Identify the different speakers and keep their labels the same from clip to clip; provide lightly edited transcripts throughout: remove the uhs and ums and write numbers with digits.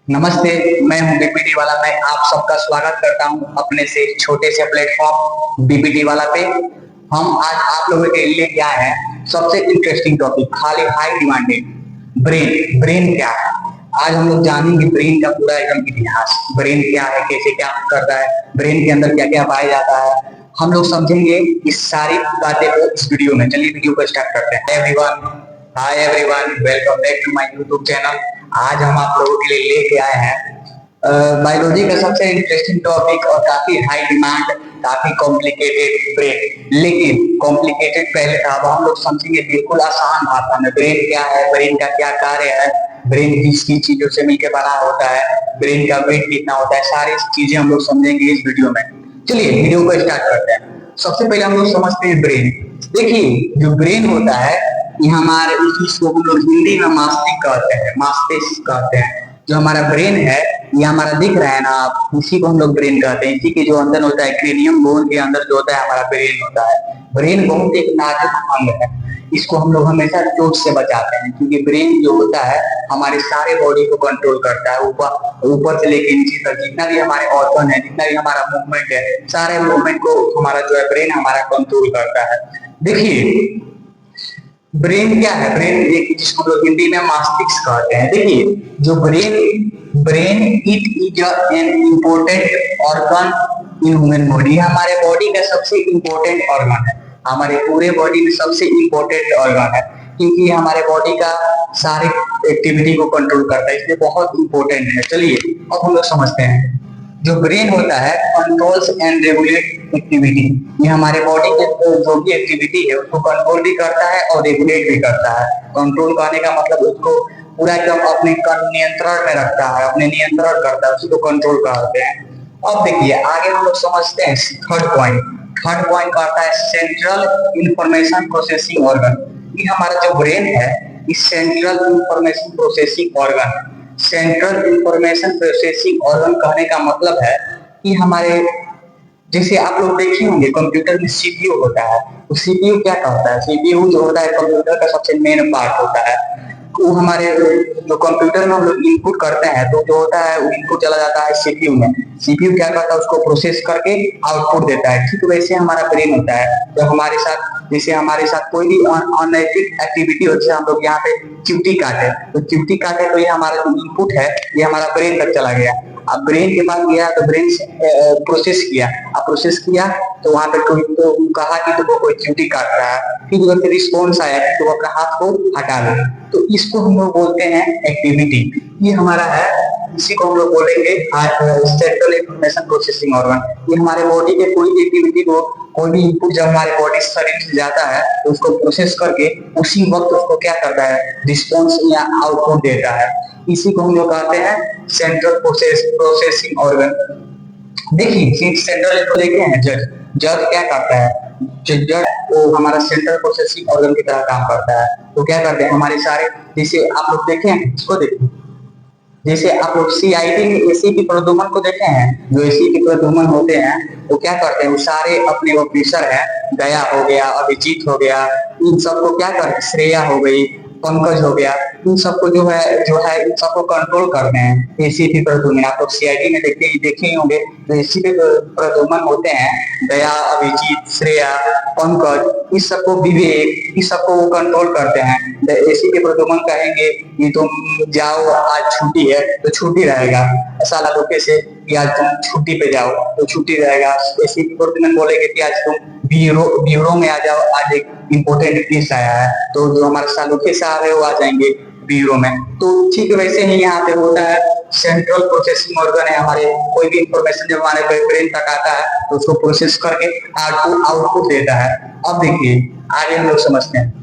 Speaker 1: नमस्ते। मैं हूं बीपीटी वाला। मैं आप सबका स्वागत करता हूं अपने से छोटे से प्लेटफॉर्म बीपीटी वाला पे। हम आज आप लोगों के लिए क्या है, सबसे इंटरेस्टिंग टॉपिक, खाली हाई डिमांडेड ब्रेन। ब्रेन क्या है, आज हम लोग जानेंगे ब्रेन का पूरा एकदम इतिहास। ब्रेन क्या है, कैसे क्या करता है, ब्रेन के अंदर क्या क्या पाया जाता है, हम लोग समझेंगे इस सारी बातें को इस वीडियो में। चलिए वीडियो को स्टार्ट करते हैं। Everyone, hi everyone, welcome back to my YouTube channel. आज हम आप लोगों के लिए लेके आए हैं बायोलॉजी का सबसे इंटरेस्टिंग टॉपिक और काफी हाई डिमांड, काफी कॉम्प्लिकेटेड ब्रेन। लेकिन कॉम्प्लिकेटेड पहले था, अब हम लोग समझेंगे बिल्कुल आसान भाषा में। ब्रेन क्या है, ब्रेन का क्या कार्य है, ब्रेन किस किस चीजों से मिलकर बना होता है, ब्रेन का वेट कितना होता है, सारी चीजें हम लोग समझेंगे इस वीडियो में। चलिए वीडियो को स्टार्ट करते हैं। सबसे पहले हम लोग समझते हैं ब्रेन। देखिए जो ब्रेन होता है, ये हमारे इसको हम लोग हिंदी में मस्तिष्क कहते हैं, मस्तिष्क कहते हैं। जो हमारा ब्रेन है, ये हमारा दिख रहा है ना आप, इसी को हम लोग ब्रेन कहते हैं। इसी के जो अंदर होता है क्रेनियम बोन के अंदर जो होता है हमारा ब्रेन होता है। ब्रेन बहुत एक नाजुक अंग है, इसको हम लोग हमेशा चोट से बचाते हैं, क्योंकि ब्रेन जो होता है हमारे सारे बॉडी को कंट्रोल करता है। ऊपर ऊपर से लेकर नीचे तक जितना भी हमारे ऑर्गन है, जितना भी हमारा मूवमेंट है, सारे मूवमेंट को हमारा जो है ब्रेन हमारा कंट्रोल करता है। देखिए ब्रेन क्या है, ब्रेन एक जिसको लोग हिंदी में मस्तिष्क कहते हैं। देखिए जो brain brain it is an important organ in human body. हमारे बॉडी का सबसे इम्पोर्टेंट ऑर्गन है, हमारे पूरे बॉडी में सबसे इम्पोर्टेंट ऑर्गन है, क्योंकि हमारे बॉडी का सारे एक्टिविटी को कंट्रोल करता है, इसलिए बहुत इम्पोर्टेंट है। चलिए अब हम लोग समझते हैं। जो ब्रेन होता है कंट्रोल्स एंड रेगुलेट एक्टिविटी, ये हमारे बॉडी के जो भी एक्टिविटी है उसको कंट्रोल भी करता है और रेगुलेट भी करता है। कंट्रोल करने का मतलब उसको पूरा एकदम अपने नियंत्रण में रखता है, अपने नियंत्रण करता है, उसी को कंट्रोल करते हैं। अब देखिए आगे हम लोग समझते हैं थर्ड पॉइंट। थर्ड पॉइंट कहता है सेंट्रल इंफॉर्मेशन प्रोसेसिंग ऑर्गन। ये हमारा जो ब्रेन है, इस central information processing organ. Central information processing organ कहने का मतलब है कि हमारे, जैसे आप लोग देखे होंगे कंप्यूटर में सीपीयू होता है, तो सीपीयू क्या कहता है, सीपीयू जो होता है कंप्यूटर का सबसे मेन पार्ट होता है। वो हमारे जो कंप्यूटर में हम लोग इनपुट करते हैं, तो जो होता है वो इनपुट चला जाता है सीपीयू में। सीपीयू क्या करता है, उसको प्रोसेस करके आउटपुट देता है। ठीक वैसे हमारा ब्रेन होता है। तो हमारे साथ, जैसे हमारे साथ कोई भी अनैतिक एक्टिविटी होती है, हम लोग यहाँ पे चिमटी काटे, तो चिमटी काटे तो ये हमारा जो इनपुट है ये हमारा ब्रेन तक चला गया। अब ब्रेन के पास गया तो ब्रेन से प्रोसेस किया, अब प्रोसेस किया तो वहां पे कोई तो कहा कि तुमको कोई चिमटी काट रहा है, फिर उधर से रिस्पॉन्स आया कि तुम अपना हाथ को हटा लो, तो इसको हम लोग बोलते हैं एक्टिविटी। ये हमारा है, इसी को हम लोग बोलेंगे सेंट्रल इंफॉर्मेशन प्रोसेसिंग ऑर्गन। ये हमारे बॉडी के कोई भी एक्टिविटी को, कोई भी इनपुट जब हमारे बॉडी शरीर से जाता है तो उसको प्रोसेस करके उसी वक्त उसको क्या करता है, रिस्पॉन्स या आउटपुट देता है। इसी को हम लोग कहते हैं सेंट्रल प्रोसेसिंग ऑर्गन। देखिए सेंट्रल को देखे हैं जज। जज क्या करता है, जज वो हमारा सेंट्रल प्रोसेसिंग ऑर्गन की तरह काम करता है। तो क्या करते हैं हमारे सारे, जैसे आप लोग देखे हैं इसको देखिए, जैसे आप लोग सीआईडी में एसी की प्रदूमन को देखे हैं, जो एसी के प्रदूमन होते हैं वो क्या करते हैं, वो सारे अपने ऑफिसर है, दया हो गया, अभिजीत हो गया, इन सबको क्या करते, श्रेया हो गई, पंकज हो गया, इन सबको जो है इन सबको कंट्रोल करते हैं एसी की प्रदूमन। आप लोग सीआईडी में देखे ही होंगे, जो एसी के प्रदूमन होते हैं, दया, अभिजीत, श्रेया, पंकज, इस सबको, विवेक, इस सबको वो कंट्रोल करते हैं। एसी के प्रदूमन कहेंगे कि तुम जाओ आज छुट्टी है तो छुट्टी रहेगा, साला लोके से कि आज तुम छुट्टी पे जाओ तो छुट्टी रहेगा। एसी के प्रदूमन बोलेंगे कि आज तुम ब्यूरो में आ जाओ, आज एक इम्पोर्टेंट केस आया है, तो जो हमारे सालुके साहब है वो आ जाएंगे ब्यूरो में। तो ठीक वैसे ही यहाँ पे होता है, सेंट्रल प्रोसेसिंग ऑर्गन है हमारे। कोई भी इंफॉर्मेशन जब हमारे ब्रेन तक आता है तो उसको प्रोसेस करके आउटपुट देता है। अब देखिए आगे हम लोग समझते हैं।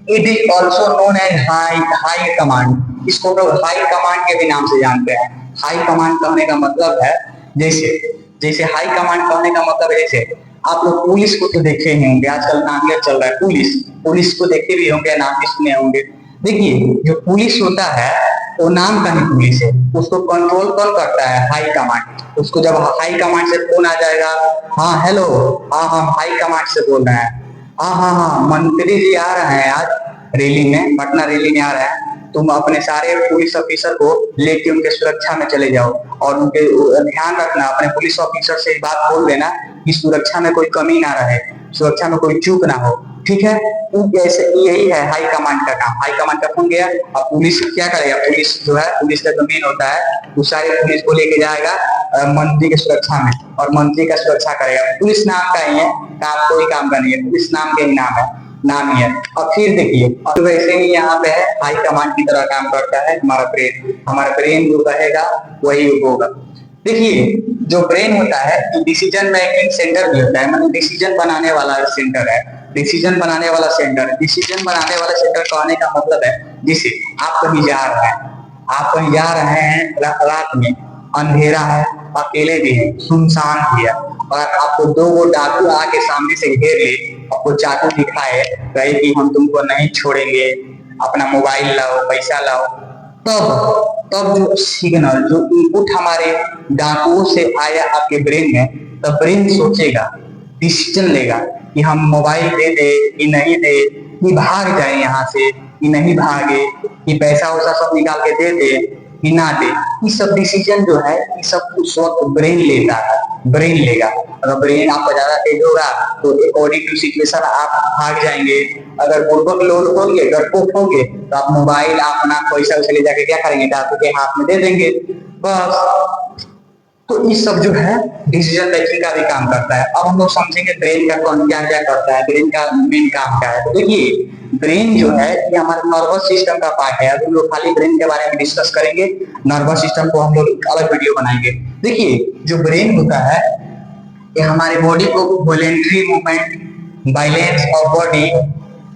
Speaker 1: It is also known as high command. इसको लोग हाई कमांड के भी नाम से जानते हैं। हाई कमांड कहने का मतलब है, जैसे जैसे हाई कमांड कहने का मतलब है, जैसे आप लोग पुलिस को तो देखे ही होंगे, आजकल नाम ये चल रहा है पुलिस, पुलिस को देखते भी होंगे, नाम भी सुने होंगे। देखिए जो पुलिस होता है वो नाम का ही पुलिस है, उसको कंट्रोल कौन करता है, हाई कमांड। उसको जब हाई कमांड से फोन आ जाएगा, हाँ हेलो, हाँ हम हाई कमांड से बोल रहे हैं, हाँ हाँ हाँ मंत्री जी आ रहे हैं आज रैली में, पटना रैली में आ रहे हैं, तुम अपने सारे पुलिस ऑफिसर को लेके उनके सुरक्षा में चले जाओ और उनके ध्यान रखना, अपने पुलिस ऑफिसर से बात बोल देना कि सुरक्षा में कोई कमी ना रहे, सुरक्षा में कोई चूक ना हो, ठीक है। ऐसे यही है हाई कमांड का काम। हाई कमांड का फोन गया, अब पुलिस क्या करेगा, पुलिस जो है, पुलिस का जो मेन होता है वो सारी पुलिस को लेके जाएगा मंत्री की सुरक्षा में और मंत्री का सुरक्षा करेगा। पुलिस नाम का ही है, काम कोई काम का नहीं है, पुलिस नाम के ही नाम ही है। और फिर देखिए, और वैसे ही यहाँ पे है हाई कमांड की तरह काम करता है हमारा ब्रेन। हमारा ब्रेन जो कहेगा वही होगा। देखिए, जो ब्रेन होता है डिसीजन मेकिंग सेंटर भी होता है, मतलब डिसीजन बनाने वाला सेंटर है। डिसीजन बनाने वाला सेंटर, डिसीजन बनाने वाला सेंटर कहने का मतलब है, जैसे आप कहीं जा रहे हैं, आप कहीं जा रहे हैं रात में, अंधेरा है, अकेले भी है, सुनसान भी है, और आपको दो वो डाकू आके सामने से घेर ले, आपको चाकू दिखाए, कहे कि हम तुमको नहीं छोड़ेंगे, अपना मोबाइल लाओ, पैसा लाओ, तब जो सिग्नल, जो इनपुट हमारे डाकुओं से आया आपके ब्रेन में, तब ब्रेन सोचेगा, डिसीजन लेगा कि हम मोबाइल दे दे कि नहीं दे, कि भाग जाए यहाँ से कि नहीं भागे, कि पैसा वैसा सब निकाल के दे दे कि ना दे। ये सब डिसीजन जो है, ये सब उस वक्त ब्रेन लेता है, ब्रेन लेगा। अगर ब्रेन आपका ज्यादा तेज होगा तो अकॉर्डिंग टू सिचुएशन आप भाग जाएंगे। अगर बुड़बक लोग होंगे, डरपोक होंगे, तो आप मोबाइल अपना पैसा उसे ले जाके क्या करेंगे, डाकू के हाथ में दे देंगे, बस। तो ये सब जो है डिसीजन मेकिंग का भी काम करता है। अब हम लोग समझेंगे ब्रेन का कौन क्या क्या करता है, ब्रेन का मेन काम क्या है। तो देखिए, ब्रेन जो है ये हमारे नर्वस सिस्टम का पार्ट है। अब हम लोग खाली ब्रेन के बारे में डिस्कस करेंगे, नर्वस सिस्टम को हम लोग अलग वीडियो बनाएंगे। देखिए, जो ब्रेन होता है ये हमारे बॉडी को voluntary movement, balance of body,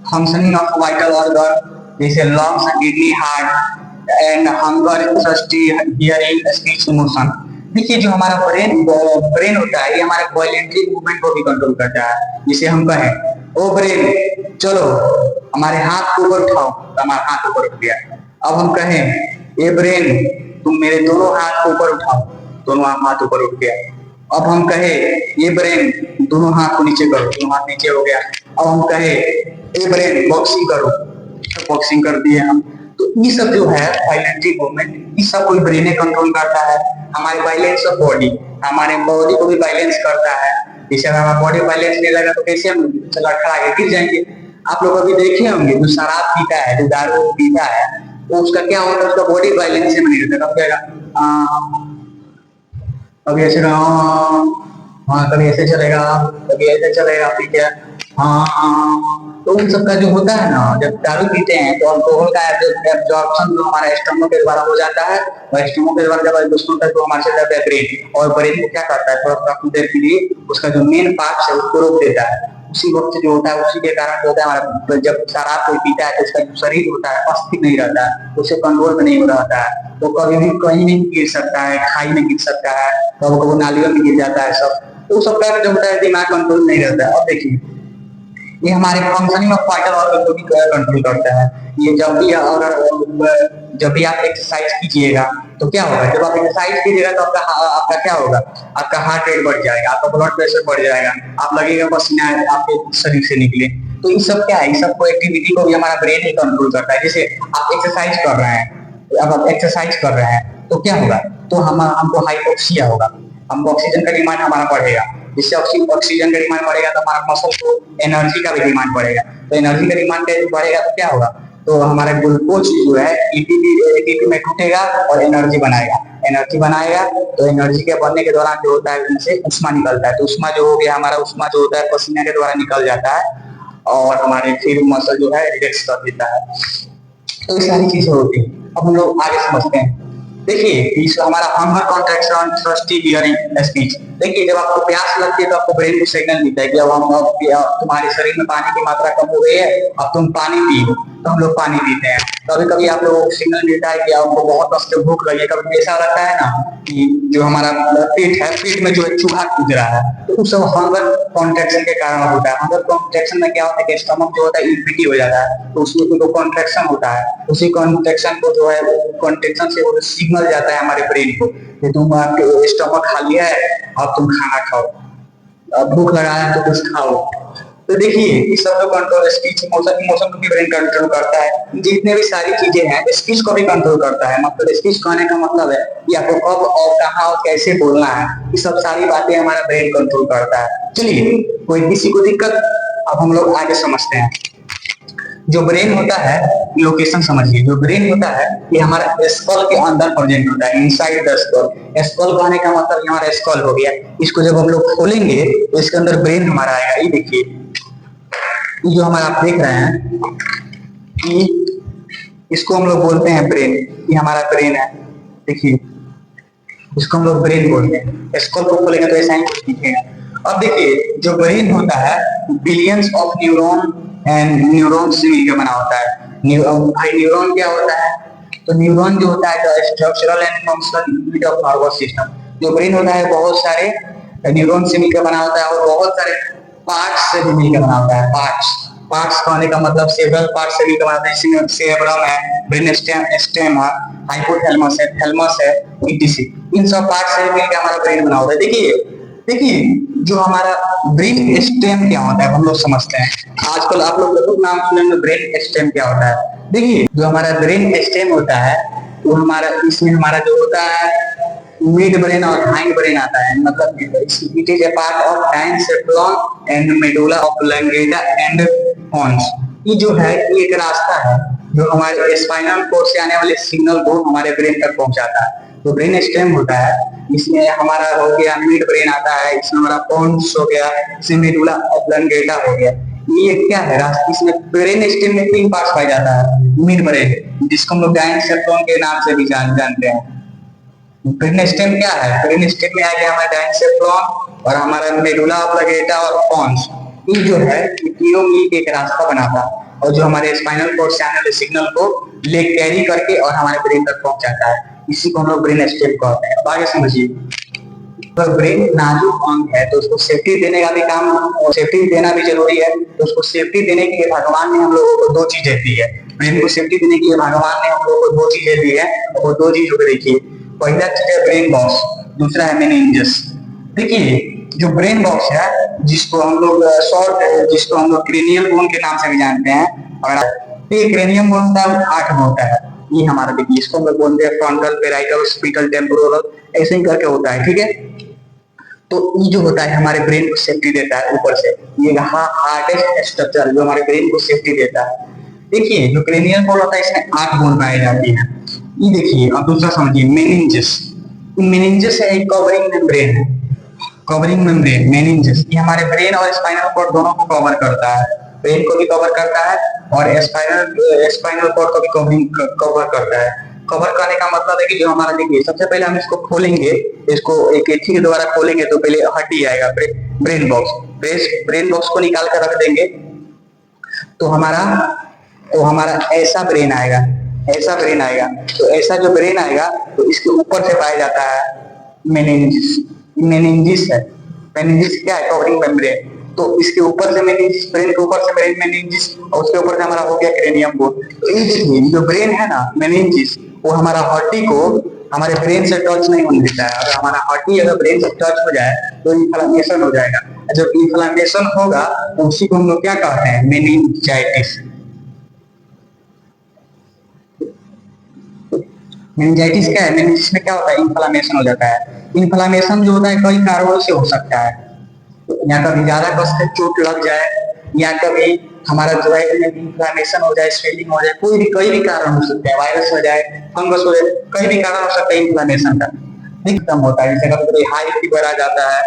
Speaker 1: functioning of vital organ जैसे lungs, kidney, heart and hunger, thirsty, hearing, speech, emotion. देखिए, जो हमारा ब्रेन होता है ये हमारे वॉलेंट्री मूवमेंट को भी कंट्रोल करता है। जिसे हम कहें, ओ ब्रेन चलो हमारे हाथ को ऊपर उठाओ, तो हमारा हाथ ऊपर उठ गया। अब हम कहें, ए ब्रेन तुम मेरे दोनों हाथ को ऊपर उठाओ, दोनों हाथ ऊपर उठ गया। अब हम कहे, ये ब्रेन दोनों हाथ को नीचे करो, दोनों हाथ नीचे हो गया। अब हम कहे, ये ब्रेन बॉक्सिंग करो, तो बॉक्सिंग कर दिए हम। तो ये सब जो है वॉलेंट्री मूवमेंट, ये सब कोई ब्रेन कंट्रोल करता है। हमारे बैलेंस ऑफ बॉडी, हमारे बॉडी को भी बैलेंस करता है। जैसे अगर हमारा बॉडी बैलेंस नहीं लगा तो कैसे हम लड़खड़ा के गिर जाएंगे। आप लोग अभी देखे होंगे, जो शराब पीता है, जो दारू पीता है, तो उसका क्या होता है, उसका बॉडी बैलेंस में नहीं रहता। कब जाएगा, कभी ऐसे हाँ, कभी ऐसे चलेगा, कभी ऐसे चलेगा, ठीक है, हाँ। तो उन सबका जो होता है ना, जब दारू पीते हैं तो अल्कोहल का एब्जॉर्प्शन जो हमारा स्टमक के द्वारा हो जाता है, और स्टमक के द्वारा जब एब्जॉर्प्शन होता है तो हमारे से जाता है ब्रेन, और ब्रेन को क्या करता है, थोड़ा कुछ देर के लिए उसका जो मेन पार्ट है उसको रोक देता है। उसी वक्त जो होता है, उसी के कारण जो होता है हमारा, जब शराब कोई पीता है तो उसका जो शरीर होता है अस्थिर नहीं रहता है, उसे कंट्रोल में नहीं हो रहता है। तो कभी भी कहीं नहीं गिर सकता है, खाई में गिर सकता है, कभी कभी नालियों में गिर जाता है सब। तो सब का जो होता है दिमाग कंट्रोल नहीं रहता है। अब देखिए, ये हमारे फंक्शनिंग ऑफ वाइटल ऑर्गन को भी कंट्रोल करता है। ये जब भी आप एक्सरसाइज कीजिएगा तो क्या होगा, जब आप एक्सरसाइज कीजिएगा तो आपका क्या होगा, आपका हार्ट रेट बढ़ जाएगा, आपका ब्लड प्रेशर बढ़ जाएगा, आप लगेगा पसीना आपके शरीर से निकले। तो ये सब क्या है, ये सब एक्टिविटी को भी हमारा ब्रेन ही कंट्रोल करता है। जैसे आप एक्सरसाइज कर रहे हैं, अब आप एक्सरसाइज कर रहे हैं तो क्या होगा, तो हमको हाइपोक्सिया होगा, हम ऑक्सीजन का डिमांड हमारा बढ़ेगा। जिससे ऑक्सीजन का डिमांड बढ़ेगा तो हमारा मसल को एनर्जी का भी डिमांड बढ़ेगा। तो एनर्जी का डिमांड बढ़ेगा तो क्या होगा, तो हमारा ग्लूकोज जो है एटीपी में टूटेगा और एनर्जी बनाएगा। एनर्जी बनाएगा तो एनर्जी के बनने के दौरान जो होता है उनसे उष्मा निकलता है। तो उष्मा जो हो गया हमारा, उष्मा जो होता है पसीना के द्वारा निकल जाता है और हमारे फिर मसल जो है रिलैक्स कर देता है। तो ये सारी चीजें होती है। अब हम लोग आगे समझते हैं। देखिए, हमारा hunger, contraction, thirsty, hearing, speech. देखिए, जब आपको प्यास लगती है तो आपको ब्रेन को सिग्नल मिलता है कि अब तुम्हारे शरीर में पानी की मात्रा कम हो गई है, अब तुम पानी पियो। तो हम लोग पानी पीते हैं। कभी कभी आप लोगों को सिग्नल मिलता है कि आपको बहुत कष्ट भूख लगी है। कभी ऐसा लगता है ना कि जो हमारा पेट है, पेट में जो है चूहा कूद रहा है, तो उस सब हंगर कॉन्ट्रैक्शन के कारण होता है। हंगर कॉन्ट्रैक्शन में क्या होता है कि स्टमक जो होता है इम्पिटी हो जाता है, तो उसमें जो कॉन्ट्रैक्शन होता है, उसी कॉन्ट्रैक्शन को जो है कॉन्ट्रैक्शन से वो सिग्नल जाता है हमारे ब्रेन को कि तुम आपके स्टमक खाली है, अब तुम खाना खाओ, अब भूख लगा है तो कुछ खाओ। तो देखिए ये सब जो कंट्रोल स्पीच, इमोशन, इमोशन को भी ब्रेन कंट्रोल करता है। जितने भी सारी चीजें हैं स्पीच को भी कंट्रोल करता है। मतलब स्पीच कहने का मतलब है कि आपको कब और कहाँ और कैसे बोलना है, ये सब सारी बातें हमारा ब्रेन कंट्रोल करता है। चलिए, कोई किसी को दिक्कत? अब हम लोग आगे समझते हैं। जो ब्रेन होता है, लोकेशन समझिए, जो ब्रेन होता है ये हमारा स्कल के अंदर प्रेजेंट होता है, इनसाइड द स्कल। स्कल कहने का मतलब हमारा स्कल हो गया। इसको जब हम लोग खोलेंगे तो इसके अंदर ब्रेन हमारा आएगा। ये देखिए, ये जो हमारा आप देख रहे हैं, कि इसको हम लोग बोलते हैं ब्रेन। ये हमारा ब्रेन है, देखिए इसको हम लोग ब्रेन बोलते हैं। स्कल को खोलेंगे तो ऐसा ही कुछ दिखेगा। अब देखिए, जो ब्रेन होता है billions of neuron and neuron से मिलकर बना होता है। न्यूरॉन क्या होता है? तो न्यूरॉन जो होता है structural and functional unit of nervous system. जो ब्रेन होता है बहुत सारे न्यूरॉन से मिलकर बना होता है और बहुत सारे पार्ट्स से भी मिलकर बना होता है। पार्ट्स, पार्ट्स कहने का मतलब सेवरल पार्ट्स से मिलकर बना होता है। इसमें सेरेब्रम है, ब्रेन स्टेम है, हाइपोथैलेमस है, थैलेमस है, ईटीसी। इन सब पार्ट से मिलकर हमारा ब्रेन बना होता है। देखिए देखिए, जो हमारा ब्रेन स्टेम क्या होता है हम लोग समझते हैं। आजकल आप लोग बहुत नाम सुनेंगे ब्रेन स्टेम क्या होता है। देखिए, जो हमारा ब्रेन स्टेम होता है वो हमारा, इसमें हमारा जो होता है मिड ब्रेन और हाइंड ब्रेन आता है। मतलब it is a part of diencephalon and medulla oblongata and pons. ये जो है ये एक रास्ता है जो हमारे स्पाइनल कोर्ड से आने वाले सिग्नल को हमारे ब्रेन तक पहुंचाता है। तो ब्रेन स्टेम होता है, इसमें हमारा हो गया मिड ब्रेन आता है, इसमें हमारा पॉन्स हो गया, इसमें मेडुला ऑब्लंगेटा हो गया। ये क्या है रास्ता? इसमें ब्रेन स्टेम में 3 पार्ट्स पाया जाता है। मिड ब्रेन, जिसको हम लोग डायनसेफ्लॉन के नाम से भी जानते हैं। ब्रेन स्टेम क्या है? ब्रेन स्टेम में आ गया हमारा डायनसेफ्लॉन और हमारा मेडुला ऑब्लंगेटा और पॉन्स। ये जो है तीनों मिलकर एक रास्ता बनाता है और जो हमारे स्पाइनल कोर्ड से आने वाले सिग्नल को ले कैरी करके और हमारे ब्रेन तक पहुंचाता है। इसी को हम लोग ब्रेन स्टेम कहते हैं। अब आगे समझिए, तो ब्रेन नाजुक अंग है तो उसको सेफ्टी देने का भी काम, और सेफ्टी देना भी जरूरी है। तो उसको सेफ्टी देने के लिए भगवान ने हम लोगों को 2 चीजें दी है। ब्रेन को सेफ्टी देने के लिए भगवान ने हम लोगों को 2 चीजें दी है, और वो 2 चीजों को देखिए। पहला चीज है ब्रेन बॉक्स, दूसरा है मेनिंजेस। देखिए, जो ब्रेन बॉक्स है जिसको हम लोग जिसको हम लोग क्रेनियल बोन के नाम से भी जानते हैं, और ये क्रेनियम बोन होता है 8 होता है। ये हमारा देखिए, इसको हम लोग बोलते हैं फ्रंटल, पेराइटल, स्पीटल, टेम्पोरल, ऐसे ही करके होता है। ठीक है, तो ये जो होता है हमारे ब्रेन को सेफ्टी देता है ऊपर से। ये हार्डेस्ट स्ट्रक्चर जो हमारे ब्रेन को सेफ्टी देता है। देखिए, जो क्रेनियल बोन होता है इसमें 8 बोन पाए जाती है। ये देखिए, अब दूसरा समझिए, मेनिंजेस। मेनिंजेस है एक कवरिंग मेम्ब्रेन है, कवरिंग मेम्ब्रेन मेनिंजेस। ये हमारे ब्रेन और स्पाइनल कॉर्ड दोनों को कवर करता है। ब्रेन को भी कवर करता है और स्पाइनल कॉर्ड को भी कवर करता है। कवर करने का मतलब है कि जो हमारा, देखिए सबसे पहले हम इसको खोलेंगे, इसको एक एथी के द्वारा खोलेंगे तो पहले हड्डी आएगा, ब्रेन बॉक्स। ब्रेन बॉक्स को निकाल कर रख देंगे तो हमारा ऐसा ब्रेन आएगा, ऐसा ब्रेन आएगा। तो ऐसा जो ब्रेन आएगा तो इसके ऊपर से पाया जाता है मेनिंजिस। मेनिंजिस है, मेनिंजिस क्या है? Covering membrane. तो इसके ऊपर से मेनिंजिस, ब्रेन के ऊपर से मेनिंजिस, और उसके ऊपर से हमारा हो गया क्रेनियम बोन। तो ये देखिए, जो ब्रेन है ना, मेनिंजिस, वो हमारा हड्डी को हमारे ब्रेन से टच नहीं होने देता है। अगर हमारा हड्डी अगर ब्रेन से टच हो जाए तो इन्फ्लेमेशन हो जाएगा। जब इन्फ्लेमेशन होगा तो उसी को हम लोग क्या कहते हैं? मेनिंजाइटिस। मेनिंजाइटिस क्या है? मेनिंजिस में क्या होता है? इन्फ्लेमेशन हो जाता है। इन्फ्लेमेशन जो होता है कई कारणों से हो सकता है, या कभी ज्यादा कस से चोट लग जाए, या कभी हमारा जो है इन्फ्लेमेशन हो जाए, स्वेलिंग हो जाए, कई भी कारण हो सकते हैं। वायरस हो जाए, फंगस हो जाए, कई भी कारण हो सकता है इन्फ्लेमेशन का। खत्म होता है, जैसे कभी हाई फीवर आ जाता है,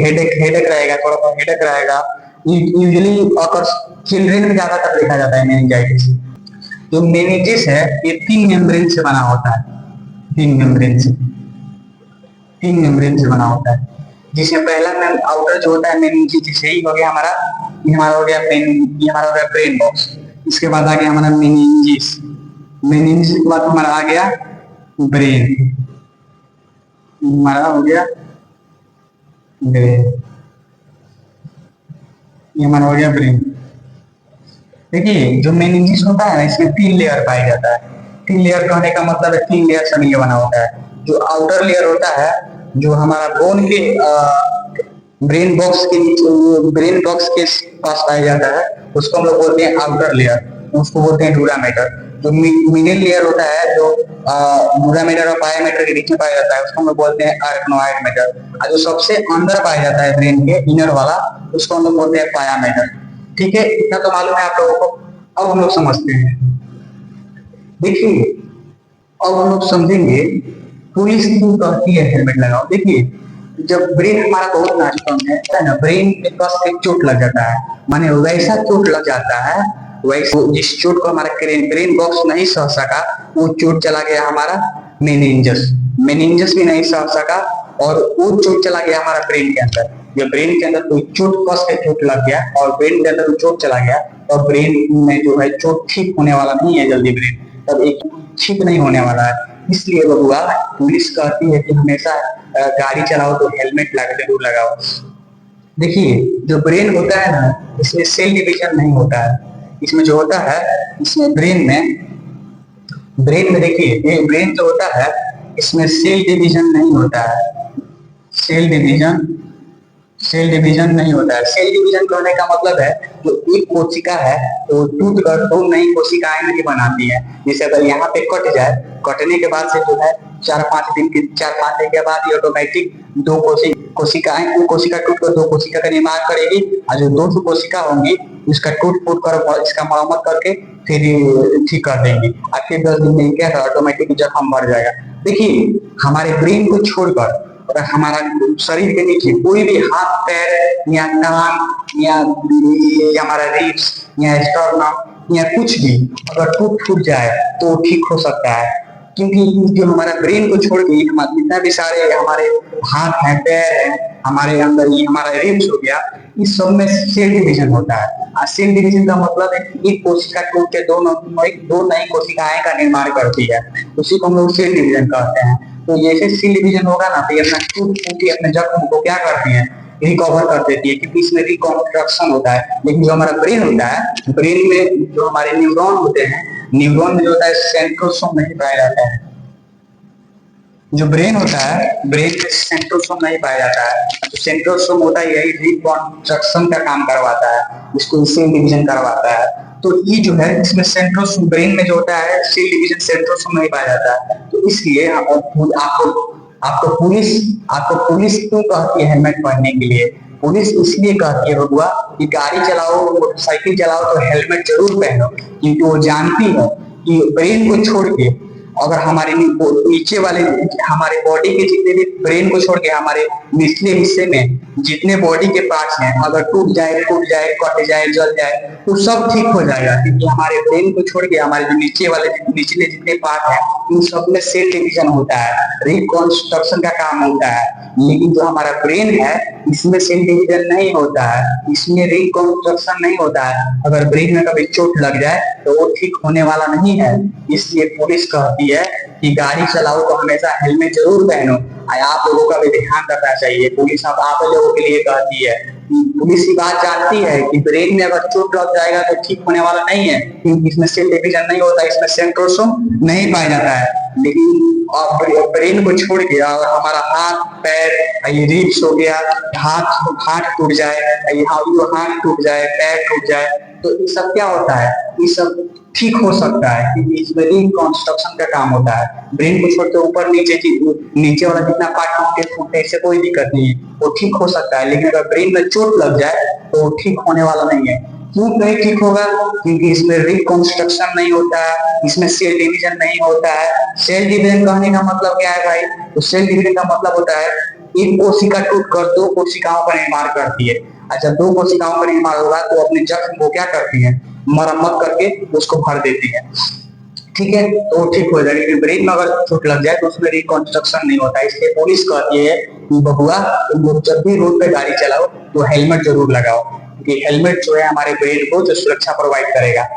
Speaker 1: हेडेक रहेगा, थोड़ा बहुत हेडेक रहेगा। यूजुअली अकर चिल्ड्रेन में ज्यादातर देखा जाता है मेनिंजाइटिस। जो मेनिंजिस है ये 3 मेम्ब्रेन से बना होता है। 3 मेम्ब्रेन से बना होता है, जिसमें पहला आउटर जो होता है मेनिंजिस, यही हो गया हमारा, ये हमारा हो गया ब्रेन बॉक्स। इसके बाद आ गया हमारा मेनिंजिस। मेनिंजिस के बाद हमारा आ गया ब्रेन, हमारा हो गया ब्रेन, ये हमारा हो गया ब्रेन। देखिए, जो मेनिंजिस होता है ना, इसमें 3 लेयर पाया जाता है। 3 लेयर कहने का मतलब है 3 लेयर से मिलकर बना होता है। जो आउटर लेयर होता है, जो हमारा बोन के ब्रेन बॉक्स के नीचे, ब्रेन बॉक्स के पास पाया जाता है, उसको हम लोग बोलते हैं आउटर लेयर, उसको बोलते हैं डूरा मैटर। जो मिडिल लेयर होता है, जो डूरा मैटर और पाया मैटर के बीच में पाया जाता है, उसको हम लोग बोलते हैं अरेक्नोइड मैटर। और जो सबसे अंदर पाया जाता है ब्रेन के इनर वाला, उसको हम लोग बोलते हैं पाया मैटर। ठीक है, इतना तो मालूम है आप लोगों को। अब हम लोग समझते हैं। देखिए, अब हम लोग समझेंगे पुलिस क्यों कहती है हेलमेट लगाओ। देखिए, जब ब्रेन हमारा बहुत नाजुक है ना, ब्रेन के पास एक चोट लग जाता है, माने वैसा चोट लग जाता है, वैसे जिस चोट को हमारा ब्रेन बॉक्स नहीं सह सका, वो चोट चला गया हमारा मेनिंजस, मेनिंजस भी नहीं सह सका, और वो चोट चला गया हमारा ब्रेन के अंदर। जब ब्रेन के अंदर कोई चोट, कस के चोट लग गया और ब्रेन के अंदर वो चोट चला गया, और ब्रेन में जो है चोट ठीक होने वाला नहीं है जल्दी, ब्रेन तब एक ठीक नहीं होने वाला है। इसलिए बबुआ पुलिस कहती है कि हमेशा गाड़ी चलाओ तो हेलमेट जरूर लगाओ। देखिए, जो ब्रेन होता है ना, इसमें सेल डिवीजन नहीं होता है। इसमें जो होता है, इसमें ब्रेन में देखिए, ये ब्रेन जो होता है, इसमें सेल डिवीजन नहीं होता है। सेल डिवीजन नहीं होता है। सेल डिवीजन कहने का मतलब है, जो एक कोशिका है तो टूट कर दो नई कोशिकाएं नहीं बनाती है। जैसे अगर यहाँ पे कट जाए, कटने के बाद से जो है 4-5 दिन के बाद ये ऑटोमेटिक दो कोशिकाएं, कोशिका टूट कर दो कोशिका का निर्माण करेगी, और जो 200 कोशिका होंगी उसका टूट फूट कर इसका मरम्मत करके फिर ठीक कर देंगी। और फिर 10 दिन में क्या ऑटोमेटिक जख्म भर जाएगा। देखिए, हमारे ब्रेन को छोड़कर और हमारा शरीर के नीचे कोई भी हाथ पैर या कान या हमारा रिब्स या स्टर्नम या कुछ भी अगर टूट फूट जाए तो ठीक हो सकता है। क्योंकि जो हमारा ब्रेन को छोड़ के जितना भी सारे हमारे हाथ है, पैर है, हमारे अंदर ये हमारा रिब्स हो गया, इस सब में सेल डिवीजन होता है। और सेल डिवीजन का मतलब है कि एक कोशिका टूट के दो नई कोशिकाएं का निर्माण करती है, उसी को हम लोग सेल डिवीजन कहते हैं। तो जैसे सेल डिवीजन होगा ना, तो ये अपना टूट फूट के अपने जख्म को क्या करती है, रिकवर कर देती है, क्योंकि इसमें रिकॉन्स्ट्रक्शन होता है। लेकिन जो हमारा ब्रेन होता है, ब्रेन में जो हमारे न्यूरॉन होते हैं, न्यूरॉन में जो होता है सेंट्रोसोम नहीं पाया जाता है। जो ब्रेन होता है, ब्रेन में सेंट्रोसोम नहीं पाया जाता है। तो सेंट्रोसोम होता है, यही रिकॉन्स्ट्रक्शन का काम करवाता है, इसको सेल डिवीजन करवाता है। तो ये जो है, इसमें सेंट्रोसोम ब्रेन में जो होता है, सेल डिवीजन सेंट्रोसोम नहीं पाया जाता है। तो इसलिए आपको पुलिस क्यों कहती है हेलमेट पहनने के लिए? पुलिस इसलिए कहती है बबुआ कि गाड़ी चलाओ, मोटरसाइकिल चलाओ तो हेलमेट जरूर पहनो, क्योंकि वो जानती है कि ब्रेन को छोड़ के अगर हमारे नीचे वाले हमारे बॉडी के जितने भी, ब्रेन को छोड़ के हमारे निचले हिस्से में जितने बॉडी के पार्ट्स हैं, अगर टूट जाए, कट जाए, जल जाए, तो सब ठीक हो जाएगा। क्योंकि हमारे ब्रेन को छोड़ के हमारे जो निचले जितने पार्ट हैं, इन सब में सेल डिवीजन होता है, रिकॉन्स्ट्रक्शन का काम होता है। लेकिन जो हमारा ब्रेन है, इसमें सेल डिवीजन नहीं होता है, इसमें रिकॉन्स्ट्रक्शन नहीं होता है। अगर ब्रेन में कभी चोट लग जाए तो वो ठीक होने वाला नहीं है। इसलिए पुलिस कहती है कि गाड़ी चलाओ तो हमेशा हेलमेट जरूर पहनो। आप लोगों का भी ध्यान रखना चाहिए। पुलिस अब आप लोगों के लिए कहती है, पुलिस की बात जानती है कि ब्रेन में अगर चोट लग जाएगा तो ठीक होने वाला नहीं है, क्योंकि इसमें सेल डिवीजन नहीं होता, इसमें सेंट्रोसोम नहीं पाया जाता है। लेकिन ब्रेन को छोड़ के और हमारा हाथ पैर, ये रिब्स हो गया, हाथ टूट जाए, हाथ टूट जाए, पैर टूट जाए, तो ये सब क्या होता है, ये सब ठीक हो सकता है, क्योंकि इसमें रिकॉन्स्ट्रक्शन का काम होता है। ब्रेन को छोड़ के ऊपर नीचे वाला जितना पार्ट टूटने इससे कोई दिक्कत नहीं है, वो ठीक हो सकता है। लेकिन अगर ब्रेन में चोट लग जाए तो ठीक होने वाला नहीं है। क्यों नहीं ठीक होगा? क्योंकि इसमें रिकॉन्स्ट्रक्शन नहीं होता है, इसमें सेल डिवीजन नहीं होता है। सेल डिवीजन कहने का मतलब क्या है भाई? तो सेल डिवीजन का मतलब होता है एक कोशिका टूट कर दो कोशिकाओं का निर्माण करती है। अच्छा, 2 कोशिकाओं का निर्माण होगा तो अपने जख्म को क्या करती है, मरम्मत करके उसको भर देती है। ठीक है, तो ठीक हो जाएगा। लेकिन ब्रेन में अगर चोट लग जाए तो उसमें रिकॉन्स्ट्रक्शन नहीं होता है। इसलिए पुलिस कहती है कि बबुआ, तुम लोग जब भी रोड पे गाड़ी चलाओ तो हेलमेट जरूर लगाओ, क्योंकि हेलमेट जो है हमारे ब्रेन को जो सुरक्षा प्रोवाइड करेगा,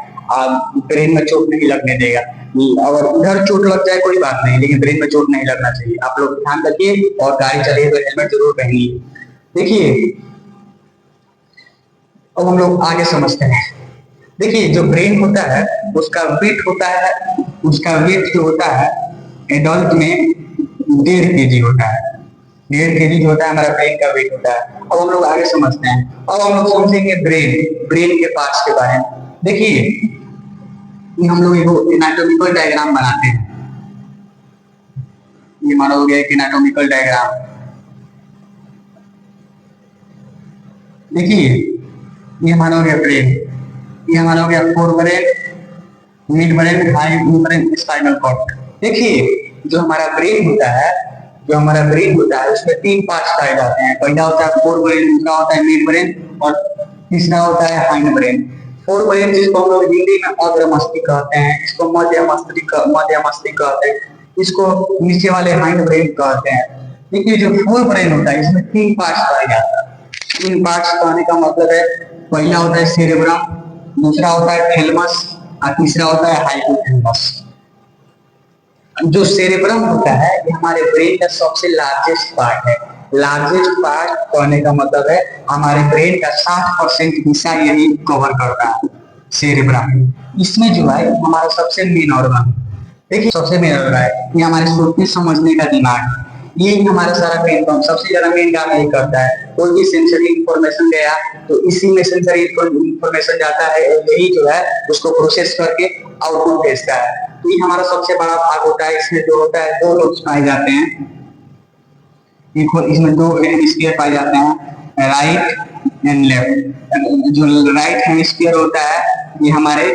Speaker 1: ब्रेन में चोट नहीं लगने देगा। अगर उधर चोट लग जाए कोई बात नहीं, लेकिन ब्रेन में चोट नहीं लगना चाहिए। आप लोग ध्यान रखिए और गाड़ी चलिए तो हेलमेट जरूर पहनिए। देखिए, अब हम लोग आगे समझते हैं। देखिए, जो ब्रेन होता है उसका वेट होता है, उसका वेट जो होता है एडल्ट में 1.5 kg होता है। 1.5 kg जो होता है हमारा ब्रेन का वेट होता है। अब हम लोग आगे समझते हैं। अब हम लोग समझेंगे ब्रेन के पार्ट्स के बारे में। देखिए, ये हम लोग एक एनाटॉमिकल डायग्राम बनाते हैं। ये माना हो गया एक एनाटॉमिकल डायग्राम। देखिए, ये माना हो गया ब्रेन, ये माना हो गया fore brain, mid brain, high brain, spinal cord. देखिए, जो हमारा ब्रेन होता है उसमें 3 पार्ट्स पाए जाते हैं। पहला होता है फोर ब्रेन, दूसरा होता है मिड ब्रेन और तीसरा होता है हाइंड ब्रेन। फोर ब्रेन जिसको हम लोग हिंदी में अग्र मस्तिष्क कहते हैं, इसको मध्य मस्तिष्क कहते हैं, इसको नीचे वाले हाइंड ब्रेन कहते हैं। देखिए, जो फोर ब्रेन होता है इसमें 3 पार्ट्स पाए जाते हैं। इन पार्ट्स कहने का मतलब है, पहला होता है सेरेब्रम, दूसरा होता है थैलेमस और तीसरा होता है हाइपोथैलेमस। जो सेरेब्रम होता है ये हमारे ब्रेन का सबसे लार्जेस्ट पार्ट है। लार्जेस्ट पार्ट कहने का मतलब है हमारे ब्रेन का 60% हिस्सा यही कवर करता है, सेरेब्रम। इसमें जो है हमारा सबसे मेन ऑर्गन, देखिए सबसे मेन ऑर्गन है, ये हमारे सोचने समझने का दिमाग, ये हमारा सारा मेन काम, सबसे ज्यादा मेन काम यही करता है। कोई भी सेंसरी इंफॉर्मेशन गया तो इसी में सेंसरी इंफॉर्मेशन जाता है, यही जो है उसको प्रोसेस करके आउटपुट भेजता है। तो ये हमारा सबसे बड़ा भाग होता है। इसमें जो होता है 2 लोब्स पाए जाते हैं, इसमें 2 हेमिस्फीयर पाए जाते हैं, राइट एंड लेफ्ट। जो राइट हेमिस्फीयर होता है ये हमारे,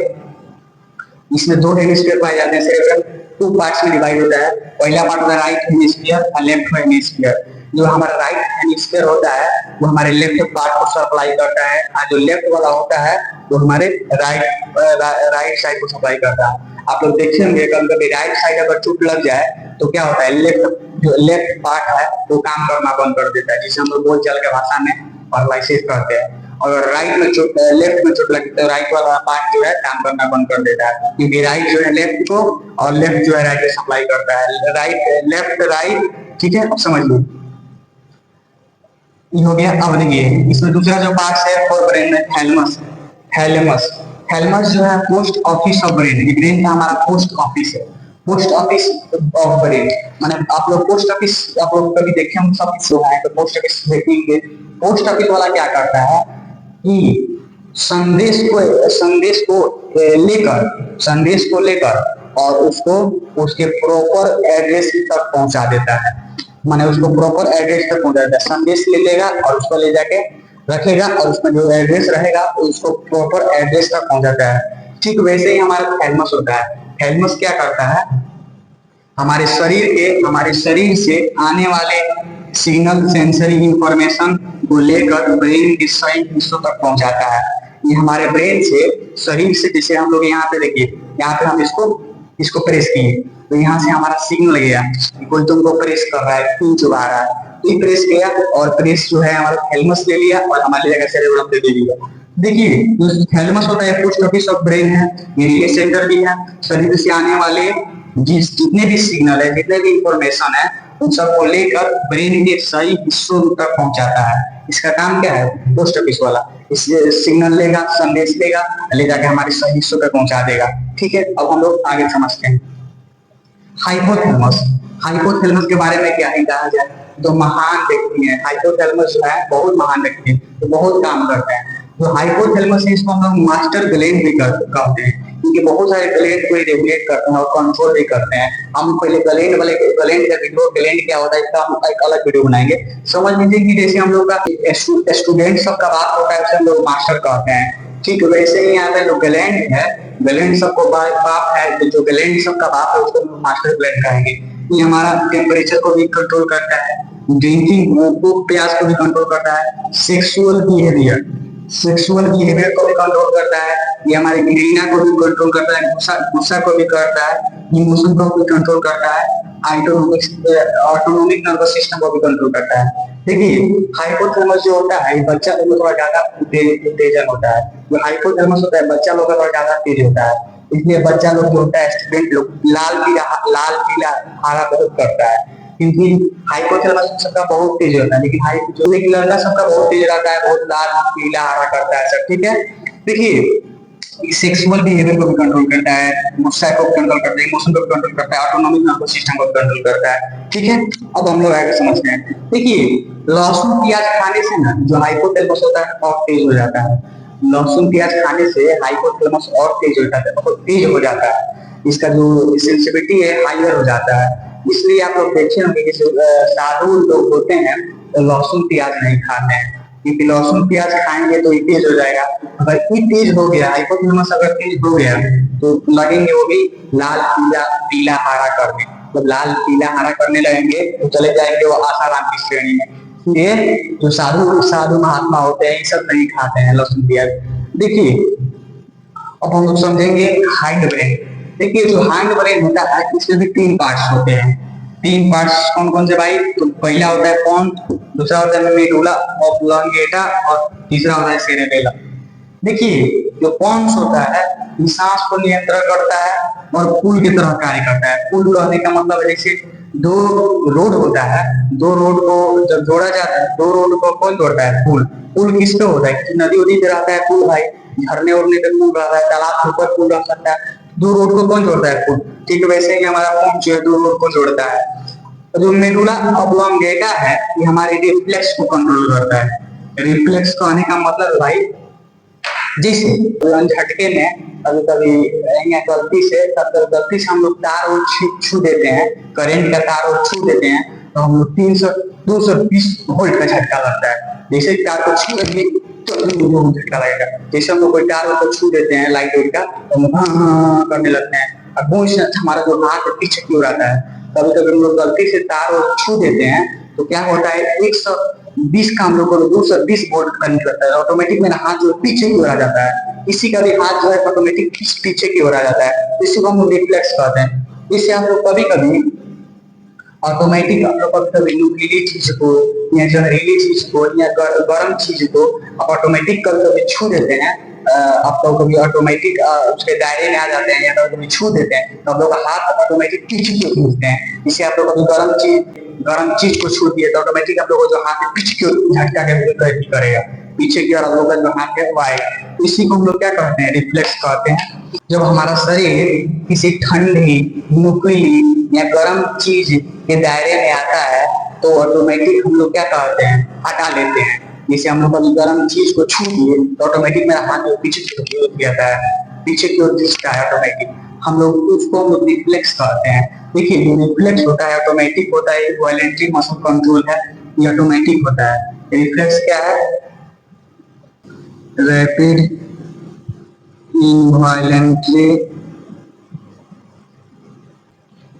Speaker 1: इसमें 2 हेमिस्फीयर पाए जाते हैं। सेरेब्रम 2 पार्ट्स में डिवाइड होता है। पहला पार्ट होता है राइट हेमिस्फीयर और लेफ्ट हेमिस्फीयर। जो हमारा राइट हेमिस्फीयर होता है वो हमारे लेफ्ट पार्ट को सप्लाई करता है, और जो लेफ्ट वाला होता है वो हमारे राइट साइड को सप्लाई करता है। आप लोग देखे होंगे कभी राइट साइड अगर चोट लग जाए तो क्या होता है, जो लेफ्ट पार्ट है वो काम करना बंद कर देता है, जिसे हम लोग बोलचाल के भाषा में पैरालिसिस कहते हैं। और राइट में चोट, लेफ्ट में चोट लगी तो राइट वाला पार्ट जो है काम करना बंद कर देता है, क्योंकि राइट जो है लेफ्ट को और लेफ्ट जो है राइट को सप्लाई करता है। राइट लेफ्ट राइट, ठीक है, अब समझ लो ये हो गया। अब देखिए इसमें दूसरा जो पार्ट है फोर ब्रेन में थैलेमस। थैलेमस जो है post office of brain, brain का हमारा पोस्ट ऑफिस है, पोस्ट ऑफिस ऑफ ब्रेन। माने आप लोग पोस्ट ऑफिस, आप लोग कभी देखे हम सब जो है तो पोस्ट ऑफिस देखेंगे। पोस्ट ऑफिस वाला क्या करता है कि संदेश को लेकर और उसको उसके प्रॉपर एड्रेस तक पहुंचा देता है। माने उसको प्रॉपर एड्रेस तक पहुंचा देता है। संदेश ले लेगा और उसको ले जाके रखेगा और उसमें जो एड्रेस रहेगा उसको प्रॉपर एड्रेस तक पहुंचाता है। ठीक वैसे ही हमारा थैलेमस होता है। थैलेमस क्या करता है, हमारे शरीर से आने वाले सिग्नल, सेंसरी इंफॉर्मेशन को लेकर ब्रेन के सही हिस्सों तक पहुंचाता है। ये हमारे ब्रेन से, शरीर से, जैसे हम लोग यहाँ पे देखिए, यहाँ पे हम इसको प्रेस किए तो यहाँ से हमारा सिग्नल गया, कोई तुमको प्रेस कर रहा है, खून चुबा रहा है, तो प्रेस किया और प्रेस जो है हमारा थैलेमस ले लिया और हमारे जगह सेरेब्रम दे दिया। देखिए जो थैलेमस होता है पोस्ट ऑफिस ऑफ ब्रेन है, ये सेंटर भी है। शरीर से आने वाले जितने भी सिग्नल है, जितने भी इंफॉर्मेशन है, उन सबको लेकर ब्रेन के सही हिस्सों तक पहुंचाता है। इसका काम क्या है, पोस्ट ऑफिस वाला इस सिग्नल लेगा, संदेश लेगा, ले जाके हमारे सही हिस्सों तक पहुंचा देगा। ठीक है, अब हम लोग आगे समझते हैं हाइपोथैलेमस के बारे में क्या ही कहा जाए, तो महान व्यक्ति है हाइपोथैलेमस जो है, बहुत महान व्यक्ति है, तो बहुत काम करते हैं। जो हाइपोथैलेमस है इसको हम लोग मास्टर ग्लैंड भी कहते हैं, क्योंकि बहुत सारे ग्लैंड को रेगुलेट करते हैं और कंट्रोल भी करते हैं। हम पहले ग्लैंड का वीडियो, ग्लैंड क्या होता है इसका हम एक अलग वीडियो बनाएंगे। समझ लीजिए कि जैसे हम लोग का स्टूडेंट सबका बात होता है उसे हम लोग मास्टर कहते हैं। ठीक वैसे ही यहाँ पे जो ग्लैंड है, ग्लैंड सबको बाप है, तो जो ग्लैंड सबका बाप है उसको मास्टर ग्लैंड कहेंगे। ये हमारा टेम्परेचर को भी कंट्रोल करता है, ड्रिंकिंग भूख प्यास को भी कंट्रोल करता है, सेक्सुअल बिहेवियर को भी कंट्रोल करता है, ये हमारे घृणा को भी कंट्रोल करता है, गुस्सा को भी करता है, इमोशन को भी कंट्रोल करता है, ऑटोनोमिक नर्वस सिस्टम को भी कंट्रोल करता है। देखिए हाइपोथैलेमस जो होता है बच्चा लोग थोड़ा ज्यादा उत्तेजन होता है, जो हाइपोथैलेमस होता है बच्चा लोग का थोड़ा ज्यादा तेज होता है, इसलिए बच्चा लोग जो होता है, स्टूडेंट लोग लाल पीला हरा बहुत करता है, क्योंकि हाइपोथैलेमस सबका बहुत तेज होता है, लेकिन जो एक लड़का सबका बहुत तेज रहता है, बहुत लाल पीला हरा करता है सब। ठीक है, देखिए सेक्सुअल बिहेवियर को भी कंट्रोल करता है, गुस्सा को कंट्रोल करता है, इमोशन को कंट्रोल करता है, ऑटोनॉमिक नर्वस सिस्टम को कंट्रोल करता है। ठीक है, अब हम लोग आगे समझते हैं। देखिए, लहसुन प्याज खाने से ना जो हाइपोथैलेमस होता है और तेज हो जाता है। लहसुन प्याज खाने से हाइपोथैलेमस और तेज हो जाता है, बहुत तेज हो जाता है। इसका जो सेंसिटिविटी है हाइयर हो जाता है। इसलिए आप लोग देखे होंगे कि जो साधु लोग होते हैं तो लहसुन प्याज नहीं खाते हैं, क्योंकि लहसुन प्याज खाएंगे तो ये तेज हो जाएगा। अगर ये तेज हो गया, हाइपोथैलेमस अगर तेज हो गया तो लगेंगे वो भी लाल पीला पीला हरा करने, मतलब लाल पीला हरा करने लगेंगे तो चले जाएंगे वो आसाराम की श्रेणी में। इसलिए जो साधु साधु महात्मा होते हैं ये सब नहीं खाते हैं लहसुन प्याज। देखिए, अब हम लोग समझेंगे हाइंड ब्रेन। देखिए, जो हाइंड ब्रेन होता है इसमें भी तीन पार्ट्स होते हैं। तीन पार्ट्स कौन कौन से भाई? तो पहला होता है पॉन्स, दूसरा होता है मेडुला ऑब्लोंगेटा और तीसरा होता है सेरेबेलम। देखिए, जो पॉन्स होता है ये सांस को नियंत्रण करता है और पुल की तरह कार्य करता है। पुल कहने का मतलब जैसे दो रोड होता है, दो रोड को जब जोड़ा जाता है, दो रोड को कौन जोड़ता है? पुल। पुल किस पे होता है? नदी उदी पे रहता है पुल भाई, झरने उड़ने पे पुल रहता है, तालाब के ऊपर पुल रह सकता है। दो रोड को कौन जोड़ता है? पुल। ठीक वैसे ही हमारा पॉन्स जो है दो रोड को जोड़ता है। जो मेडुला ऑब्लोंगेटा है ये हमारे रिफ्लेक्स को कंट्रोल करता है। रिफ्लेक्स कहने का मतलब भाई, जैसे झटके में कभी कभी गलती से हम लोग तार और छू देते हैं, करंट का तार और छू देते हैं तो हम लोग 220 वोल्ट का झटका लगता है। जैसे तार को छू देंगे तो झटका लगेगा। जैसे हम लोग कोई तार को छू देते हैं लाइट वेट का तो हम हाँ करने लगते हैं। अब वो हमारा जो हाथ पीछे की ओर आता है। कभी कभी हम लोग गलती से तार और छू देते हैं तो क्या होता है, 120 का हम लोग को 220 वोल्ट करंट करता है। ऑटोमेटिक मेरा हाथ जो पीछे की ओर आ जाता है। इसी का भी हाथ जो है ऑटोमेटिक पीछे की ओर आ जाता है। इसी को हम लोग रिफ्लेक्स कहते हैं। इससे हम लोग कभी कभी ऑटोमेटिक हम लोग कभी कभी नुकीली चीज को या जहरीली चीज को या गर्म चीज को ऑटोमेटिक कभी कभी छू देते हैं। आप लोग कभी ऑटोमेटिक उसके दायरे में आ जाते हैं या कभी छू देते हैं तो आप लोग का हाथ ऑटोमेटिक पीछे की ओर खींचते हैं। इससे आप लोग कभी गर्म चीज को छू दिए तो ऑटोमेटिक आप लोगों जो हाथ पीछे की ओर झटका के करेगा, पीछे की ओर आप लोग का जो हाथ है वो आएगा। इसी को हम लोग क्या कहते हैं? रिफ्लेक्स कहते हैं। जब हमारा शरीर किसी ठंडी, नुकीली या गर्म चीज के दायरे में आता है तो ऑटोमेटिक हम लोग क्या कहते हैं? हटा लेते हैं। जैसे हम लोग कभी गर्म चीज को छू दिए तो ऑटोमेटिक मेरा हाथ पीछे की ओर जाता है, पीछे की ओर दिखता है ऑटोमेटिक। हम लोग उसको हम लोग रिफ्लेक्स कहते हैं। देखिए, जो रिफ्लेक्स होता है ऑटोमेटिक होता है, वॉलेंटरी मसल कंट्रोल है, ये ऑटोमेटिक होता है। रिफ्लेक्स क्या है? रैपिड इनवॉलेंटरी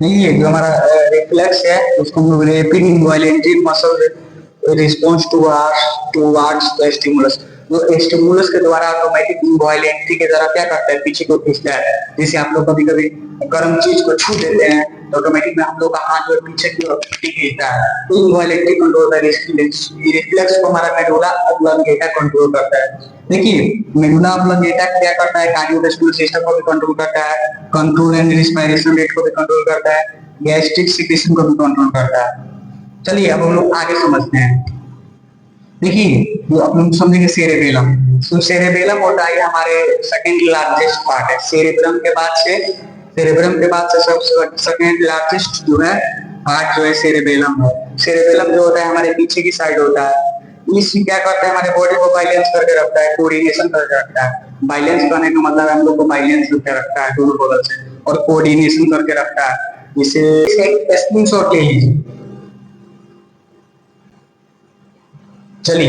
Speaker 1: नहीं है। जो हमारा रिफ्लेक्स है उसको हम लोग rapid involuntary muscle response towards the stimulus. जो स्टिमुलस के द्वारा ऑटोमेटिक इनवॉलेंटरी के द्वारा क्या करता है? पीछे को खींचता है। जैसे आप लोग कभी कभी गर्म चीज को छू देते हैं तो ऑटोमेटिक में हम लोग का हाथ जो पीछे की ओर खींचता है तो इनवॉलेंटरी कंट्रोल होता है। रिफ्लेक्स को हमारा मेडुला ऑब्लोंगेटा कंट्रोल करता है। देखिए, मेडुला ऑब्लोंगेटा क्या करता है? कार्डियोवास्कुलर सिस्टम को भी कंट्रोल करता है, कंट्रोल एंड रिस्पायरेशन रेट को भी कंट्रोल करता है, गैस्ट्रिक सिक्रेशन को भी कंट्रोल करता है। चलिए अब हम लोग आगे समझते हैं। देखिए, जो अपन समझेंगे सेरेबेलम। तो सेरेबेलम होता है हमारे सेकंड लार्जेस्ट पार्ट है। सेरेब्रम के बाद से सब सेकंड लार्जेस्ट जो है पार्ट जो है सेरेबेलम है। सेरेबेलम जो होता है हमारे पीछे की साइड होता है। इससे क्या करता है? हमारे बॉडी को बैलेंस करके रखता है, कोऑर्डिनेशन करके रखता है। बैलेंस करने का मतलब हम लोग को बैलेंस करके रखता है दोनों बगल से, और कोऑर्डिनेशन करके रखता है। इसे स्क्रीनशॉट ले लीजिए। चलिए